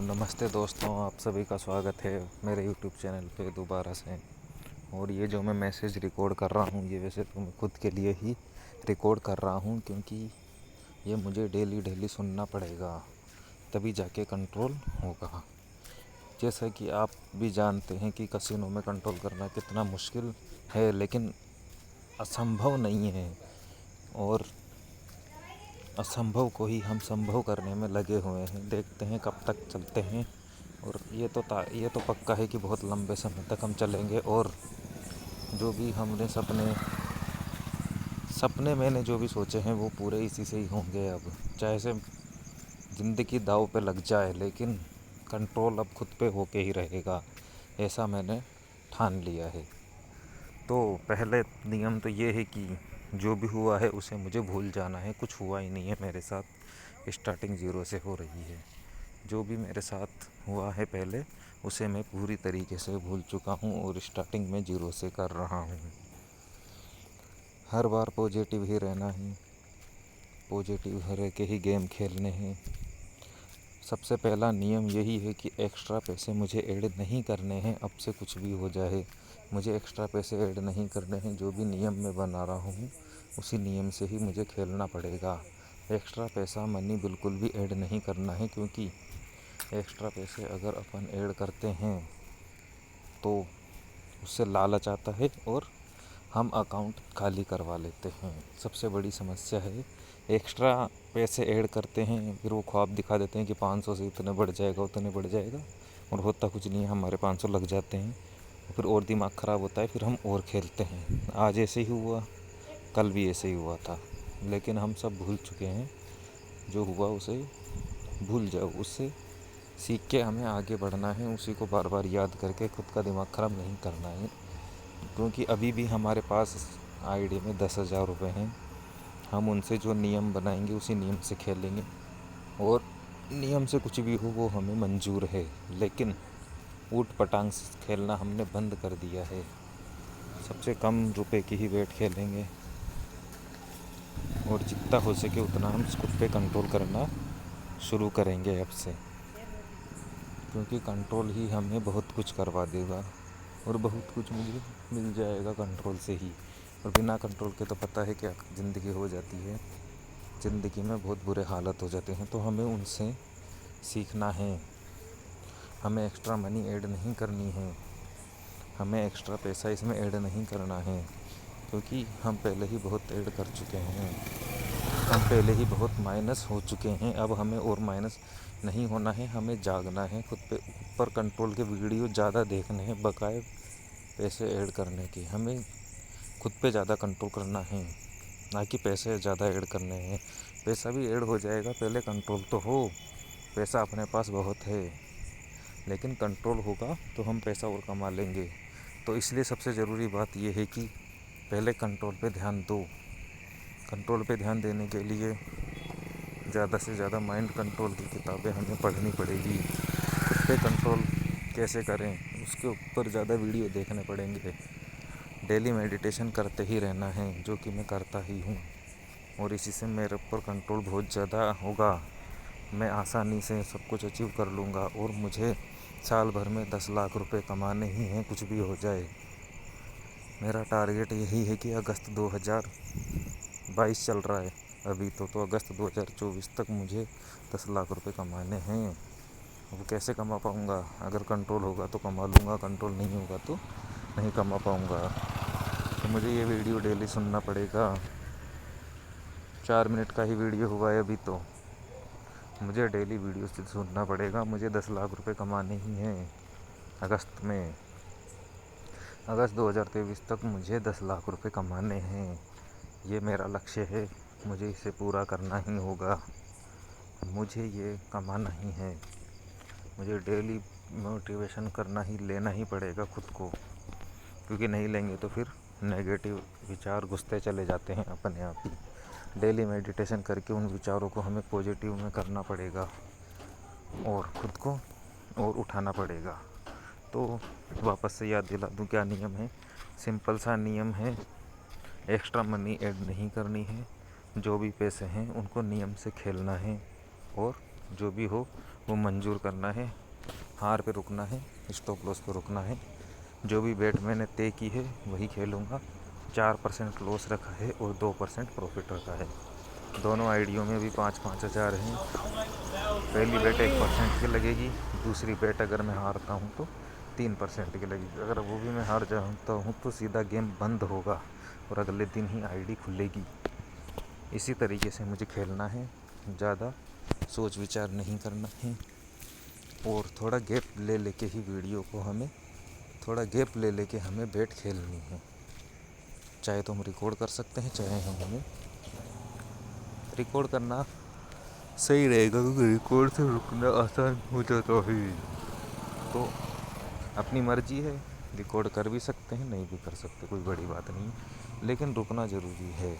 नमस्ते दोस्तों, आप सभी का स्वागत है मेरे यूट्यूब चैनल पे दोबारा से। और ये जो मैं मैसेज रिकॉर्ड कर रहा हूँ, ये वैसे तो मैं खुद के लिए ही रिकॉर्ड कर रहा हूँ, क्योंकि ये मुझे डेली डेली सुनना पड़ेगा, तभी जाके कंट्रोल होगा। जैसा कि आप भी जानते हैं कि कसिनो में कंट्रोल करना कितना मुश्किल है, लेकिन असंभव नहीं है। और असंभव को ही हम संभव करने में लगे हुए हैं। देखते हैं कब तक चलते हैं। और ये तो पक्का है कि बहुत लंबे समय तक हम चलेंगे। और जो भी हमने सपने मैंने जो भी सोचे हैं वो पूरे इसी से ही होंगे। अब चाहे से ज़िंदगी दांव पे लग जाए, लेकिन कंट्रोल अब खुद पे होके ही रहेगा, ऐसा मैंने ठान लिया है। तो पहले नियम तो ये है कि जो भी हुआ है उसे मुझे भूल जाना है। कुछ हुआ ही नहीं है मेरे साथ, स्टार्टिंग ज़ीरो से हो रही है। जो भी मेरे साथ हुआ है पहले, उसे मैं पूरी तरीके से भूल चुका हूँ और स्टार्टिंग में ज़ीरो से कर रहा हूँ। हर बार पॉजिटिव ही रहना है, पॉजिटिव रह के ही गेम खेलने हैं। सबसे पहला नियम यही है कि एक्स्ट्रा पैसे मुझे ऐड नहीं करने हैं। अब से कुछ भी हो जाए, मुझे एक्स्ट्रा पैसे ऐड नहीं करने हैं। जो भी नियम मैं बना रहा हूँ उसी नियम से ही मुझे खेलना पड़ेगा। एक्स्ट्रा पैसा मनी बिल्कुल भी ऐड नहीं करना है, क्योंकि एक्स्ट्रा पैसे अगर अपन ऐड करते हैं तो उससे लालच आता है और हम अकाउंट खाली करवा लेते हैं। सबसे बड़ी समस्या है, एक्स्ट्रा पैसे ऐड करते हैं, फिर वो ख्वाब दिखा देते हैं कि 500 से इतने बढ़ जाएगा उतने बढ़ जाएगा, और होता कुछ नहीं है। हमारे 500 लग जाते हैं, फिर और दिमाग ख़राब होता है, फिर हम और खेलते हैं। आज ऐसे ही हुआ, कल भी ऐसे ही हुआ था, लेकिन हम सब भूल चुके हैं। जो हुआ उसे भूल जाओ, उससे सीख के हमें आगे बढ़ना है। उसी को बार बार याद करके खुद का दिमाग ख़राब नहीं करना है, क्योंकि अभी भी हमारे पास आईडी में 10,000 रुपये हैं। हम उनसे जो नियम बनाएंगे उसी नियम से खेलेंगे, और नियम से कुछ भी हो वो हमें मंजूर है। लेकिन ऊट पटांग से खेलना हमने बंद कर दिया है। सबसे कम रुपए की ही बेट खेलेंगे, और जितना हो सके उतना हम खुद पे कंट्रोल करना शुरू करेंगे अब से, क्योंकि कंट्रोल ही हमें बहुत कुछ करवा देगा। और बहुत कुछ मुझे मिल जाएगा कंट्रोल से ही। और बिना कंट्रोल के तो पता है क्या ज़िंदगी हो जाती है। ज़िंदगी में बहुत बुरे हालत हो जाते हैं, तो हमें उनसे सीखना है। हमें एक्स्ट्रा मनी ऐड नहीं करनी है, हमें एक्स्ट्रा पैसा इसमें ऐड नहीं करना है, क्योंकि हम पहले ही बहुत ऐड कर चुके हैं। हम पहले ही बहुत माइनस हो चुके हैं। अब हमें और माइनस नहीं होना है। हमें जागना है, खुद पे ऊपर कंट्रोल के वीडियो ज़्यादा देखने हैं बकाए पैसे ऐड करने के। हमें खुद पे ज़्यादा कंट्रोल करना है, ना कि पैसे ज़्यादा ऐड करने हैं। पैसा भी ऐड हो जाएगा, पहले कंट्रोल तो हो। पैसा अपने पास बहुत है, लेकिन कंट्रोल होगा तो हम पैसा और कमा लेंगे। तो इसलिए सबसे ज़रूरी बात यह है कि पहले कंट्रोल पे ध्यान दो। कंट्रोल पे ध्यान देने के लिए ज़्यादा से ज़्यादा माइंड कंट्रोल की किताबें हमें पढ़नी पड़ेगी। खुद पे कंट्रोल कैसे करें उसके ऊपर ज़्यादा वीडियो देखने पड़ेंगे। डेली मेडिटेशन करते ही रहना है, जो कि मैं करता ही हूँ, और इसी से मेरे ऊपर कंट्रोल बहुत ज़्यादा होगा। मैं आसानी से सब कुछ अचीव कर लूँगा, और मुझे साल भर में 10 लाख रुपए कमाने ही हैं, कुछ भी हो जाए। मेरा टारगेट यही है कि अगस्त 2022 चल रहा है अभी तो अगस्त 2024 तक मुझे 10 लाख रुपए कमाने हैं। वो कैसे कमा पाऊँगा? अगर कंट्रोल होगा तो कमा लूँगा, कंट्रोल नहीं होगा तो नहीं कमा पाऊँगा। तो मुझे ये वीडियो डेली सुनना पड़ेगा। 4 मिनट का ही वीडियो हुआ है अभी तो। मुझे डेली वीडियो से सुनना पड़ेगा। मुझे 10 लाख रुपए कमाने ही हैं अगस्त में। अगस्त 2023 तक मुझे 10 लाख रुपए कमाने हैं। ये मेरा लक्ष्य है, मुझे इसे पूरा करना ही होगा। मुझे ये कमाना ही है। मुझे डेली मोटिवेशन करना ही लेना ही पड़ेगा खुद को, क्योंकि नहीं लेंगे तो फिर नेगेटिव विचार घुसते चले जाते हैं अपने आप ही। डेली मेडिटेशन करके उन विचारों को हमें पॉजिटिव में करना पड़ेगा, और खुद को और उठाना पड़ेगा। तो वापस से याद दिला दूँ क्या नियम है। सिंपल सा नियम है, एक्स्ट्रा मनी ऐड नहीं करनी है। जो भी पैसे हैं उनको नियम से खेलना है, और जो भी हो वो मंजूर करना है। हार पे रुकना है, स्टॉप लॉस पे रुकना है। जो भी बेट मैंने तय की है वही खेलूँगा। 4% लॉस रखा है और 2% प्रॉफिट रखा है। दोनों आईडियों में भी 5-5 हज़ार हैं। पहली बेट 1% की लगेगी, दूसरी बेट अगर मैं हारता हूँ तो 3% की लगेगी। अगर वो भी मैं हार जाता हूँ तो सीधा गेम बंद होगा और अगले दिन ही आईडी खुलेगी। इसी तरीके से मुझे खेलना है, ज़्यादा सोच विचार नहीं करना है और थोड़ा गैप ले लेके ही वीडियो को हमें थोड़ा गैप ले लेके हमें बेट खेलनी है। चाहे तो हम रिकॉर्ड कर सकते हैं, चाहे हमें रिकॉर्ड करना सही रहेगा क्योंकि रिकॉर्ड से रुकना आसान हो जाता है। तो अपनी मर्जी है, रिकॉर्ड कर भी सकते हैं, नहीं भी कर सकते, कोई बड़ी बात नहीं, लेकिन रुकना ज़रूरी है।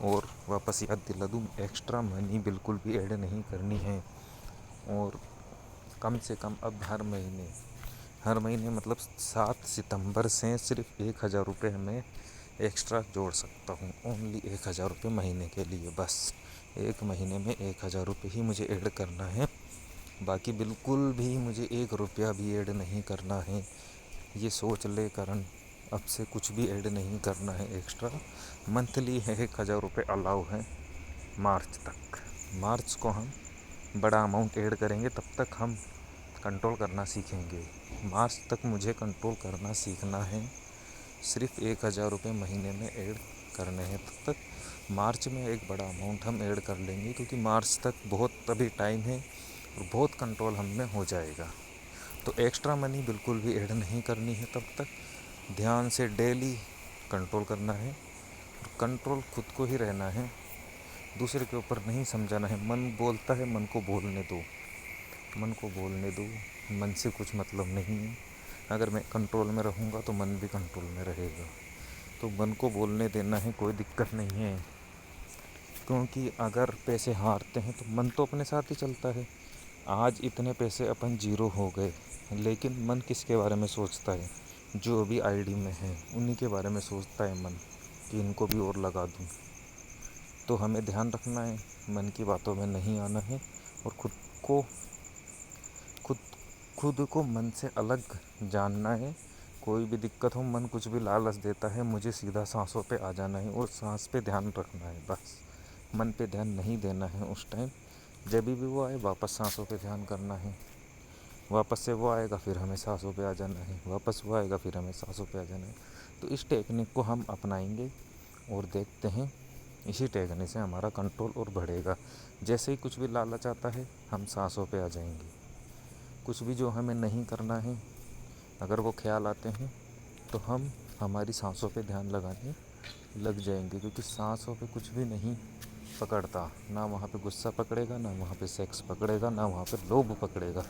और वापस याद दिला दूँ, एक्स्ट्रा मनी बिल्कुल भी ऐड नहीं करनी है। और कम से कम अब हर महीने मतलब 7 सितंबर से सिर्फ 1,000 रुपये में एक्स्ट्रा जोड़ सकता हूँ। ओनली 1,000 रुपये महीने के लिए, बस एक महीने में 1,000 रुपये ही मुझे ऐड करना है। बाकी बिल्कुल भी मुझे 1 रुपया भी ऐड नहीं करना है। ये सोच ले करण, अब से कुछ भी ऐड नहीं करना है एक्स्ट्रा। मंथली है 1,000 रुपये अलाउ है मार्च तक। मार्च को हम बड़ा अमाउंट ऐड करेंगे, तब तक हम कंट्रोल करना सीखेंगे। मार्च तक मुझे कंट्रोल करना सीखना है। सिर्फ 1,000 रुपये महीने में ऐड करने हैं। तब तक मार्च में एक बड़ा अमाउंट हम ऐड कर लेंगे, क्योंकि मार्च तक बहुत अभी टाइम है और बहुत कंट्रोल हम में हो जाएगा। तो एक्स्ट्रा मनी बिल्कुल भी ऐड नहीं करनी है। तब तक ध्यान से डेली कंट्रोल करना है और कंट्रोल खुद को ही रहना है, दूसरे के ऊपर नहीं समझाना है। मन बोलता है, मन को बोलने दो, मन को बोलने दो। मन से कुछ मतलब नहीं है। अगर मैं कंट्रोल में रहूँगा तो मन भी कंट्रोल में रहेगा। तो मन को बोलने देना है, कोई दिक्कत नहीं है। क्योंकि अगर पैसे हारते हैं तो मन तो अपने साथ ही चलता है। आज इतने पैसे अपन जीरो हो गए, लेकिन मन किसके बारे में सोचता है? जो भी आईडी में है उन्हीं के बारे में सोचता है मन, कि इनको भी और लगा दूं। तो हमें ध्यान रखना है, मन की बातों में नहीं आना है और खुद खुद को मन से अलग जानना है। कोई भी दिक्कत हो, मन कुछ भी लालच देता है, मुझे सीधा सांसों पे आ जाना है और सांस पे ध्यान रखना है। बस मन पे ध्यान नहीं देना है उस टाइम। जब भी वो आए वापस सांसों पे ध्यान करना है। वापस से वो आएगा, फिर हमें सांसों पे आ जाना है। वापस वो आएगा, फिर हमें सांसों पे आ जाना है। तो इस टेक्निक को हम अपनाएंगे और देखते हैं, इसी टेक्निक से हमारा कंट्रोल और बढ़ेगा। जैसे ही कुछ भी लालच आता है, हम सांसों पे आ जाएंगे। कुछ भी जो हमें नहीं करना है, अगर वो ख्याल आते हैं तो हम हमारी सांसों पे ध्यान लगाने लग जाएंगे। क्योंकि सांसों पे कुछ भी नहीं पकड़ता, ना वहाँ पे गुस्सा पकड़ेगा, ना वहाँ पे सेक्स पकड़ेगा, ना वहाँ पे लोभ पकड़ेगा,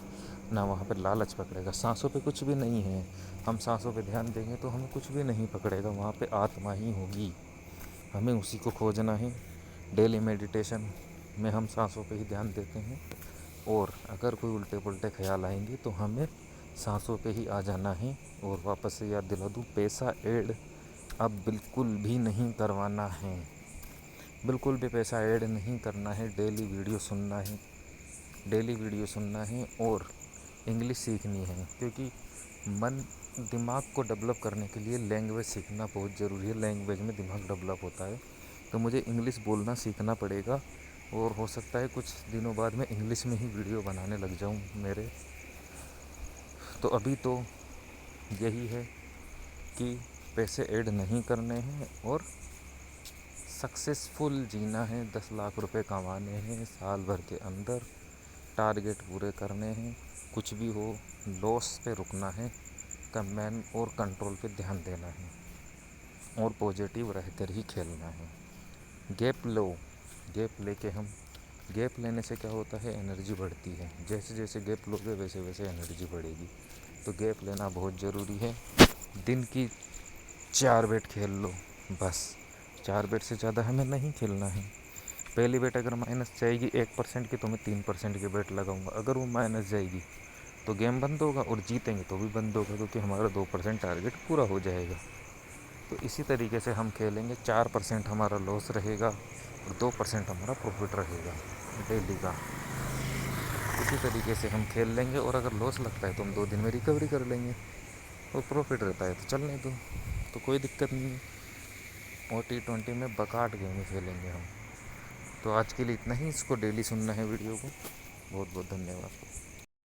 ना वहाँ पे लालच पकड़ेगा। सांसों पे कुछ भी नहीं है। हम सांसों पे ध्यान देंगे तो हमें कुछ भी नहीं पकड़ेगा, वहाँ पे आत्मा ही होगी। हमें उसी को खोजना है। डेली मेडिटेशन में हम सांसों पे ही ध्यान देते हैं और अगर कोई उल्टे पुल्टे ख्याल आएंगे तो हमें सांसों पे ही आ जाना है। और वापस से याद दिला दूँ, पैसा ऐड अब बिल्कुल भी नहीं करवाना है। बिल्कुल भी पैसा ऐड नहीं करना है। डेली वीडियो सुनना है, डेली वीडियो सुनना है और इंग्लिश सीखनी है। क्योंकि दिमाग को डेवलप करने के लिए लैंग्वेज सीखना बहुत ज़रूरी है। लैंग्वेज में दिमाग डेवलप होता है। तो मुझे इंग्लिश बोलना सीखना पड़ेगा और हो सकता है कुछ दिनों बाद मैं इंग्लिश में ही वीडियो बनाने लग जाऊं मेरे। तो अभी तो यही है कि पैसे ऐड नहीं करने हैं और सक्सेसफुल जीना है। 10 लाख रुपए कमाने हैं साल भर के अंदर, टारगेट पूरे करने हैं। कुछ भी हो, लॉस पे रुकना है, कमेंट और कंट्रोल पे ध्यान देना है और पॉजिटिव रहकर ही खेलना है। गैप लो, गैप लेने से क्या होता है, एनर्जी बढ़ती है। जैसे जैसे गैप लोगे वैसे वैसे एनर्जी बढ़ेगी। तो गैप लेना बहुत ज़रूरी है। दिन की 4 बेट खेल लो, बस 4 बेट से ज़्यादा हमें नहीं खेलना है। पहली बेट अगर माइनस जाएगी 1% की, तो मैं 3% की बेट लगाऊंगा। अगर वो माइनस जाएगी तो गेम बंद होगा और जीतेंगे तो भी बंद होगा, क्योंकि हमारा 2% टारगेट पूरा हो जाएगा। तो इसी तरीके से हम खेलेंगे। 4% हमारा लॉस रहेगा और 2% हमारा प्रॉफिट रहेगा डेली का। इसी तरीके से हम खेल लेंगे, और अगर लॉस लगता है तो हम 2 दिन में रिकवरी कर लेंगे, और प्रॉफिट रहता है तो चलने दो, तो कोई दिक्कत नहीं है। और T20 में बकाट गेम ही खेलेंगे हम। तो आज के लिए इतना ही। इसको डेली सुनना है वीडियो को। बहुत बहुत धन्यवाद।